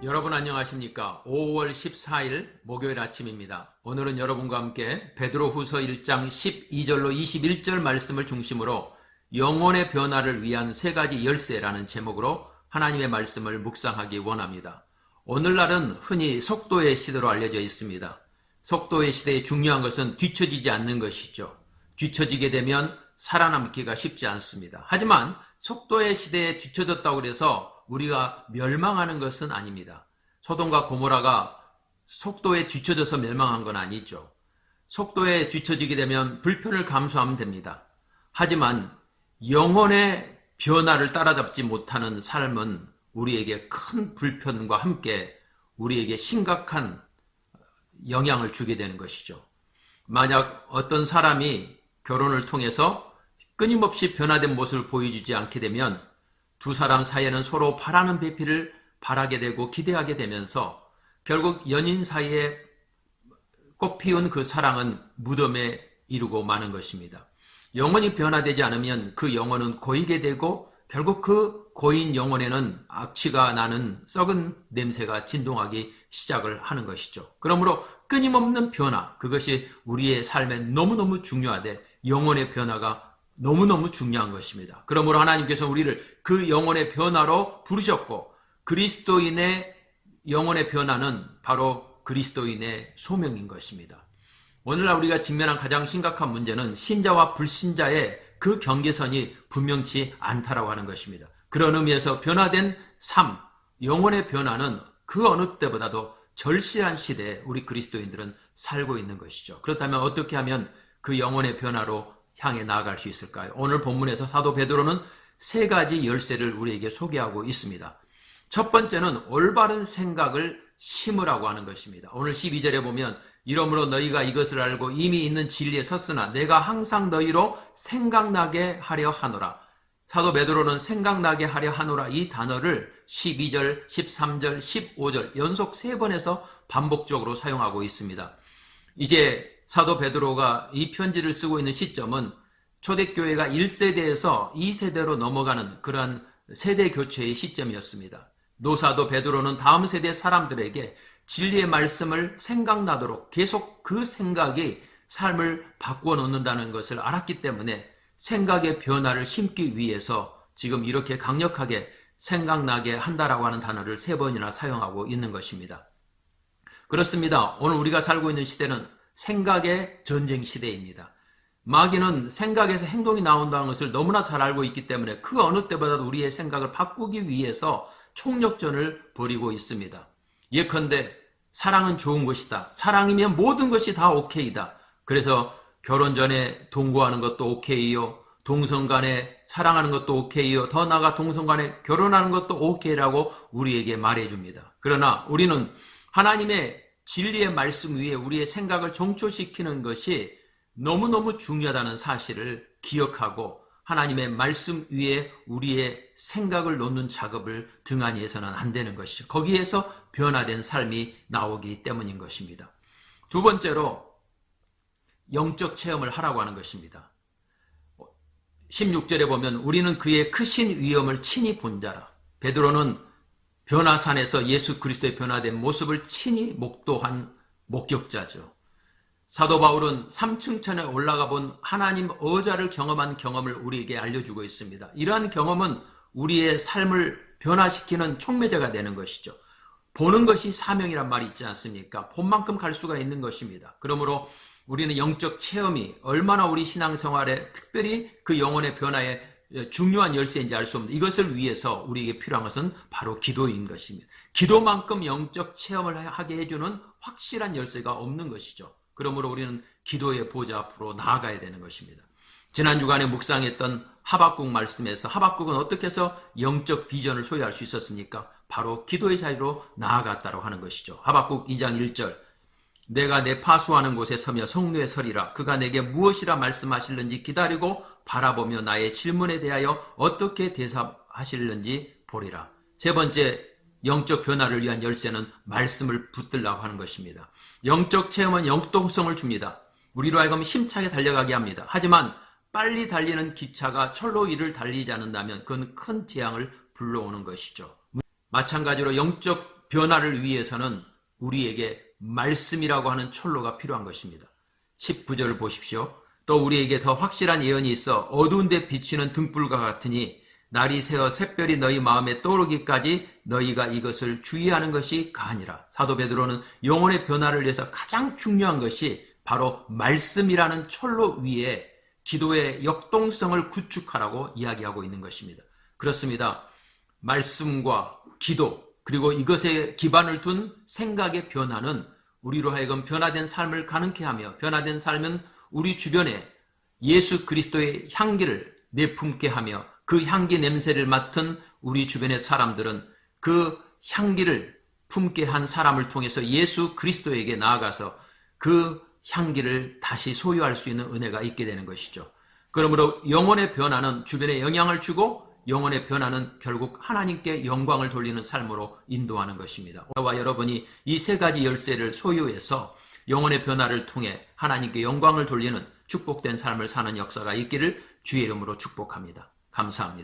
여러분 안녕하십니까? 5월 14일 목요일 아침입니다. 오늘은 여러분과 함께 베드로후서 1장 12절로 21절 말씀을 중심으로 영혼의 변화를 위한 세 가지 열쇠라는 제목으로 하나님의 말씀을 묵상하기 원합니다. 오늘날은 흔히 속도의 시대로 알려져 있습니다. 속도의 시대에 중요한 것은 뒤처지지 않는 것이죠. 뒤처지게 되면 살아남기가 쉽지 않습니다. 하지만 속도의 시대에 뒤처졌다고 해서 우리가 멸망하는 것은 아닙니다. 소돔과 고모라가 속도에 뒤처져서 멸망한 건 아니죠. 속도에 뒤처지게 되면 불편을 감수하면 됩니다. 하지만 영혼의 변화를 따라잡지 못하는 삶은 우리에게 큰 불편과 함께 우리에게 심각한 영향을 주게 되는 것이죠. 만약 어떤 사람이 결혼을 통해서 끊임없이 변화된 모습을 보여주지 않게 되면 두 사람 사이에는 서로 바라는 배필을 바라게 되고 기대하게 되면서 결국 연인 사이에 꽃피운 그 사랑은 무덤에 이르고 마는 것입니다. 영혼이 변화되지 않으면 그 영혼은 고이게 되고 결국 그 고인 영혼에는 악취가 나는 썩은 냄새가 진동하기 시작을 하는 것이죠. 그러므로 끊임없는 변화, 그것이 우리의 삶에 너무너무 중요하되 영혼의 변화가 너무너무 중요한 것입니다. 그러므로 하나님께서 우리를 그 영혼의 변화로 부르셨고 그리스도인의 영혼의 변화는 바로 그리스도인의 소명인 것입니다. 오늘날 우리가 직면한 가장 심각한 문제는 신자와 불신자의 그 경계선이 분명치 않다라고 하는 것입니다. 그런 의미에서 변화된 삶, 영혼의 변화는 그 어느 때보다도 절실한 시대에 우리 그리스도인들은 살고 있는 것이죠. 그렇다면 어떻게 하면 그 영혼의 변화로 향해 나아갈 수 있을까요? 오늘 본문에서 사도 베드로는 세 가지 열쇠를 우리에게 소개하고 있습니다. 첫 번째는 올바른 생각을 심으라고 하는 것입니다. 오늘 12절에 보면 이러므로 너희가 이것을 알고 이미 있는 진리에 섰으나 내가 항상 너희로 생각나게 하려 하노라. 사도 베드로는 생각나게 하려 하노라 이 단어를 12절, 13절, 15절 연속 3번에서 반복적으로 사용하고 있습니다. 이제 사도 베드로가 이 편지를 쓰고 있는 시점은 초대교회가 1세대에서 2세대로 넘어가는 그러한 세대 교체의 시점이었습니다. 노사도 베드로는 다음 세대 사람들에게 진리의 말씀을 생각나도록 계속 그 생각이 삶을 바꾸어 놓는다는 것을 알았기 때문에 생각의 변화를 심기 위해서 지금 이렇게 강력하게 생각나게 한다라고 하는 단어를 3번이나 사용하고 있는 것입니다. 그렇습니다. 오늘 우리가 살고 있는 시대는 생각의 전쟁 시대입니다. 마귀는 생각에서 행동이 나온다는 것을 너무나 잘 알고 있기 때문에 그 어느 때보다도 우리의 생각을 바꾸기 위해서 총력전을 벌이고 있습니다. 예컨대 사랑은 좋은 것이다. 사랑이면 모든 것이 다 오케이다. 그래서 결혼 전에 동거하는 것도 오케이요. 동성 간에 사랑하는 것도 오케이요. 더 나아가 동성 간에 결혼하는 것도 오케이라고 우리에게 말해줍니다. 그러나 우리는 하나님의 진리의 말씀 위에 우리의 생각을 정초시키는 것이 너무너무 중요하다는 사실을 기억하고 하나님의 말씀 위에 우리의 생각을 놓는 작업을 등한히 해서는 안 되는 것이죠. 거기에서 변화된 삶이 나오기 때문인 것입니다. 두 번째로 영적 체험을 하라고 하는 것입니다. 16절에 보면 우리는 그의 크신 위엄을 친히 본 자라. 베드로는 변화산에서 예수 그리스도의 변화된 모습을 친히 목도한 목격자죠. 사도 바울은 3층천에 올라가 본 하나님 어자를 경험한 경험을 우리에게 알려주고 있습니다. 이러한 경험은 우리의 삶을 변화시키는 촉매제가 되는 것이죠. 보는 것이 사명이란 말이 있지 않습니까? 본 만큼 갈 수가 있는 것입니다. 그러므로 우리는 영적 체험이 얼마나 우리 신앙생활에 특별히 그 영혼의 변화에 중요한 열쇠인지 알 수 없는 이것을 위해서 우리에게 필요한 것은 바로 기도인 것입니다. 기도만큼 영적 체험을 하게 해주는 확실한 열쇠가 없는 것이죠. 그러므로 우리는 기도의 보좌 앞으로 나아가야 되는 것입니다. 지난 주간에 묵상했던 하박국 말씀에서 하박국은 어떻게 해서 영적 비전을 소유할 수 있었습니까? 바로 기도의 자리로 나아갔다고 하는 것이죠. 하박국 2장 1절 내가 내 파수하는 곳에 서며 성루에 서리라. 그가 내게 무엇이라 말씀하실는지 기다리고 바라보며 나의 질문에 대하여 어떻게 대답하실는지 보리라. 세 번째 영적 변화를 위한 열쇠는 말씀을 붙들라고 하는 것입니다. 영적 체험은 영동성을 줍니다. 우리로 하여금 힘차게 달려가게 합니다. 하지만 빨리 달리는 기차가 철로 위를 달리지 않는다면 그건 큰 재앙을 불러오는 것이죠. 마찬가지로 영적 변화를 위해서는 우리에게 말씀이라고 하는 철로가 필요한 것입니다. 19절을 보십시오. 또 우리에게 더 확실한 예언이 있어 어두운 데 비치는 등불과 같으니 날이 새어 샛별이 너희 마음에 떠오르기까지 너희가 이것을 주의하는 것이 가하니라. 사도 베드로는 영혼의 변화를 위해서 가장 중요한 것이 바로 말씀이라는 철로 위에 기도의 역동성을 구축하라고 이야기하고 있는 것입니다. 그렇습니다. 말씀과 기도 그리고 이것에 기반을 둔 생각의 변화는 우리로 하여금 변화된 삶을 가능케 하며 변화된 삶은 우리 주변에 예수 그리스도의 향기를 내품게 하며 그 향기 냄새를 맡은 우리 주변의 사람들은 그 향기를 품게 한 사람을 통해서 예수 그리스도에게 나아가서 그 향기를 다시 소유할 수 있는 은혜가 있게 되는 것이죠. 그러므로 영혼의 변화는 주변에 영향을 주고 영혼의 변화는 결국 하나님께 영광을 돌리는 삶으로 인도하는 것입니다. 저와 여러분이 이 세 가지 열쇠를 소유해서 영혼의 변화를 통해 하나님께 영광을 돌리는 축복된 삶을 사는 역사가 있기를 주의 이름으로 축복합니다. 감사합니다.